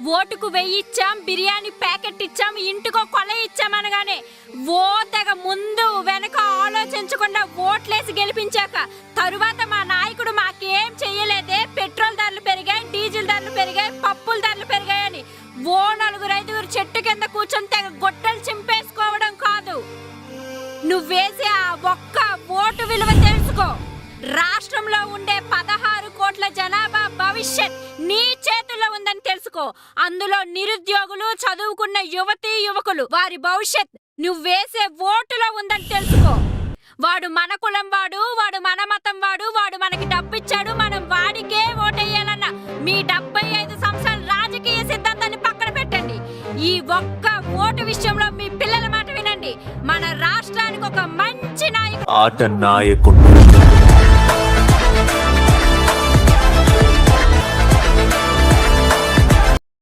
ఓటుకు 1000 ఇచ్చాం, బిర్యానీ ప్యాకెట్ ఇచ్చాం, ఇంటికో కొల ఇచ్చామనగానే ఓ తెగ ముందు వెనక ఆలోచించకుండా ఓట్లేసి గెలిపించాక తరువాత మా నాయకుడు మాకేం చెయ్యలేదే, పెట్రోల్ ధరలు పెరిగాయి, డీజిల్ ధరలు పెరిగాయి, పప్పుల ధరలు పెరిగాయని ఓ 4-5 చెట్టు కింద కూర్చొని తెగ గొడ్డలు చింపేసుకోవడం కాదు. నువ్వేసే ఆ ఒక్క ఓటు విలువ తెలుసుకో. రాష్ట్రంలో ఉండే 16 కోట్ల జనాభా భవిష్యత్ నీ చేతుల్లో ఉందని తెలుసుకో. అందులో నిరుద్యోగులు, చదువుకున్న యువతీ యువకులు, వారి భవిష్యత్ నువ్వేసే ఓటులో ఉందని తెలుసుకో. వాడు మన కులం వాడు, వాడు మన మతం వాడు, వాడు మనకి డబ్బిచ్చాడు, మనం వాడికే ఓటేయాలన్న మీ 75 సంవత్సరాల రాజకీయ సిద్ధాంతాన్ని పక్కన పెట్టండి. ఈ ఒక్క ఓటు విషయంలో మీ పిల్లల మాట వినండి. మన రాష్ట్రానికి ఒక మంచి నాయకుడు